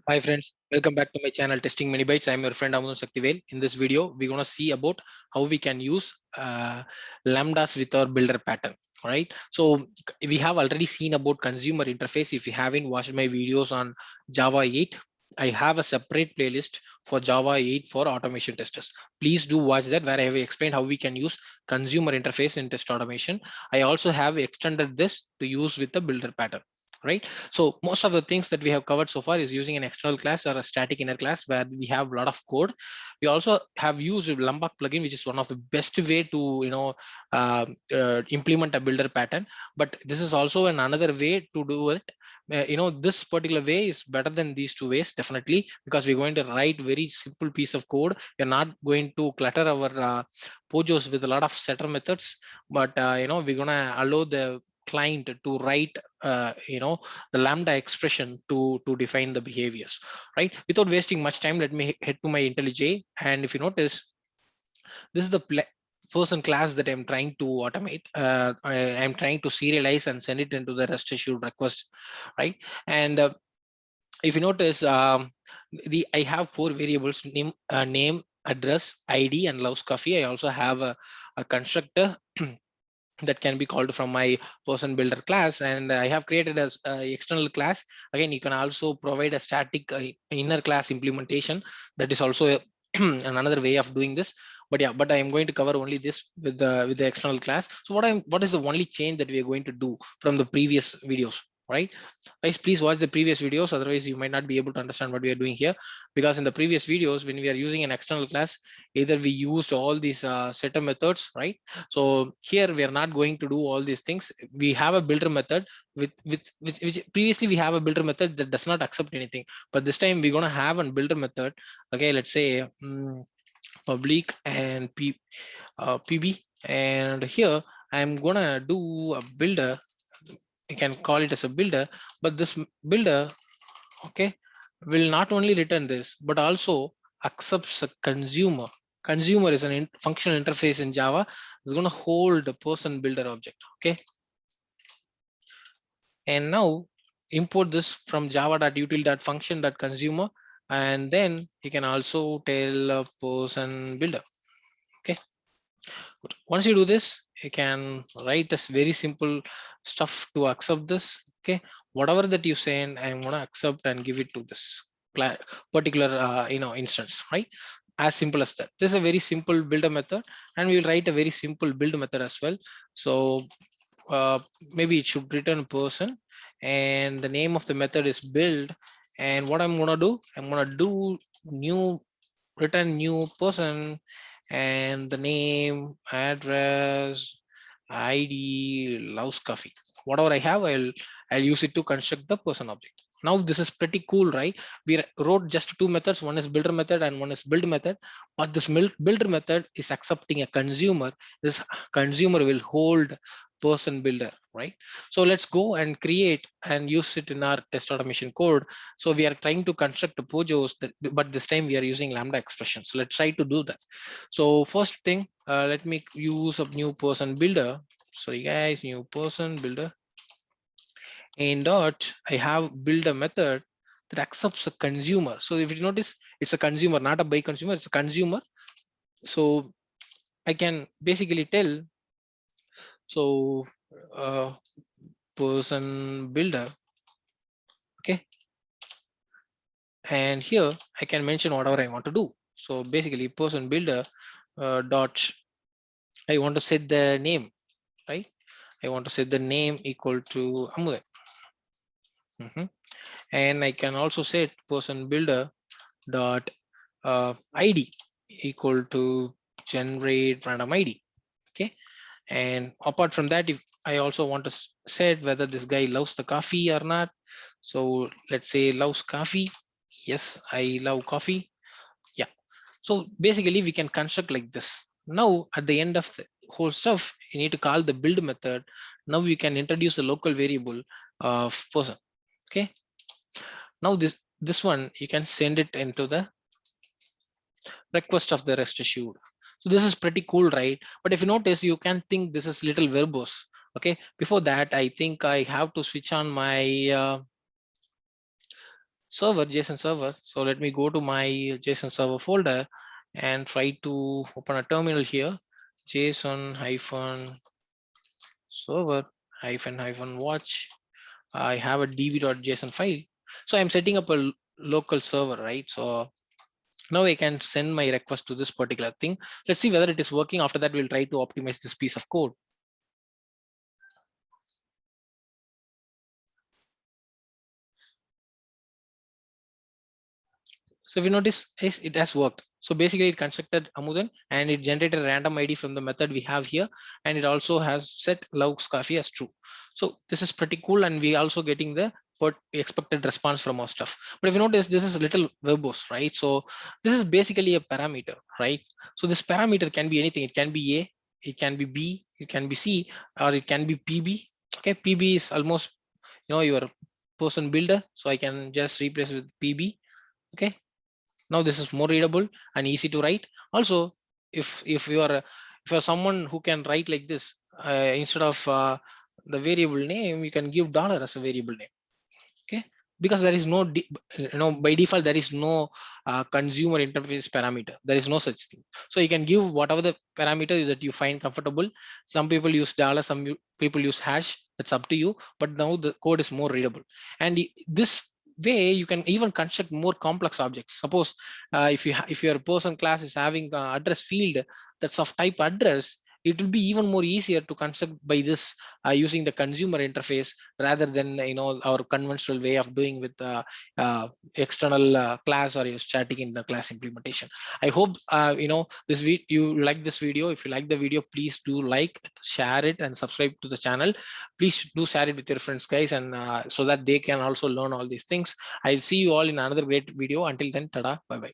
Hi friends, welcome back to my channel Testing Many Bytes. I'm your friend Amadou Saktivel. In this video, we're gonna see about how we can use lambdas with our builder pattern. All right. So we have already seen about consumer interface. If you haven't watched my videos on Java 8, I have a separate playlist for Java 8 for automation testers. Please do watch that, where I have explained how we can use consumer interface in test automation. I also have extended this to use with the builder pattern. Right. So most of the things that we have covered so far is using an external class or a static inner class where we have a lot of code. We also have used Lombok plugin, which is one of the best way to implement a builder pattern. But this is also another way to do it. This particular way is better than these two ways, definitely, because we're going to write very simple piece of code. We're not going to clutter our pojos with a lot of setter methods, but we're gonna allow the client to write the lambda expression to define the behaviors. Right, without wasting much time, let me head to my IntelliJ. And if you notice, this is the person class that I'm trying to automate. I'm trying to serialize and send it into the REST issued request. Right, and if you notice, I have four variables: name, address, ID, and loves coffee. I also have a constructor that can be called from my person builder class, and I have created a external class. Again, you can also provide a static inner class implementation. That is also another way of doing this. But yeah, but I am going to cover only this with the external class. So what is the only change that we are going to do from the previous videos? Right, guys, please watch the previous videos, otherwise you might not be able to understand what we are doing here. Because in the previous videos, when we are using an external class, either we used all these setter methods, right? So here we are not going to do all these things. We have a builder method which previously we have a builder method that does not accept anything, but this time we're going to have a builder method. Okay, let's say public and pb, and here I'm gonna do a builder. You can call it as a builder, but this builder, okay, will not only return this but also accepts a consumer. Consumer is an functional interface in Java. It's going to hold a person builder object. Okay, and now import this from java.util.function.consumer, and then you can also tell a person builder. Okay, good. Once you do this, you can write this very simple stuff to accept this. Okay, whatever that you send, I'm going to accept and give it to this particular instance. Right, as simple as that. This is a very simple builder method, and we'll write a very simple build method as well. So uh, maybe it should return person, and the name of the method is build. And what I'm going to do, I'm going to do new, return new person, and the name, address, ID, loves coffee. Whatever I have, I'll use it to construct the person object. Now this is pretty cool, right? We wrote just two methods. One is builder method and one is build method. But this builder method is accepting a consumer. This consumer will hold person builder, right? So let's go and create and use it in our test automation code. So we are trying to construct the pojos, but this time we are using lambda expression. So let's try to do that. So first thing, let me use a new person builder. Sorry guys, new person builder. In dot, I have build a method that accepts a consumer. So if you notice, it's a consumer, not a by consumer, it's a consumer. So I can basically tell, so person builder, okay, and here I can mention whatever I want to do. So basically person builder dot, I want to set the name, right? I want to set the name equal to Amule. And I can also set person builder dot ID equal to generate random ID. Okay, and apart from that, if I also want to set whether this guy loves the coffee or not, so let's say loves coffee. Yes, I love coffee. Yeah, so basically we can construct like this. Now at the end of the whole stuff, you need to call the build method. Now you can introduce a local variable of person. Okay, now this one you can send it into the request of the rest issued. So this is pretty cool, right? But if you notice, you can think this is little verbose. Okay, before that, I think I have to switch on my server, JSON server. So let me go to my JSON server folder and try to open a terminal here. JSON hyphen server hyphen watch. I have a db.json file. So I'm setting up a local server, right? So now I can send my request to this particular thing. Let's see whether it is working. After that, we'll try to optimize this piece of code. So if you notice, it has worked. So basically it constructed Amuzan and it generated a random ID from the method we have here. And it also has set Laux Coffee as true. So this is pretty cool. And we also getting the expected response from our stuff. But if you notice, this is a little verbose, right? So this is basically a parameter, right? So this parameter can be anything. It can be A, it can be B, it can be C, or it can be PB. Okay, PB is almost, your person builder. So I can just replace with PB. Okay, now this is more readable and easy to write. Also, if you are someone who can write like this, instead of the variable name, you can give dollar as a variable name. Okay, because there is no by default there is no consumer interface parameter. There is no such thing. So you can give whatever the parameter that you find comfortable. Some people use dollar, some people use hash. That's up to you. But now the code is more readable, and this way you can even construct more complex objects. Suppose if your person class is having address field that's of type address, it will be even more easier to construct by this using the consumer interface rather than our conventional way of doing with external class or you're static in the class implementation. I hope this you like this video. If you like the video, please do like, share it, and subscribe to the channel. Please do share it with your friends, guys, and so that they can also learn all these things. I'll see you all in another great video. Until then, tada, bye bye.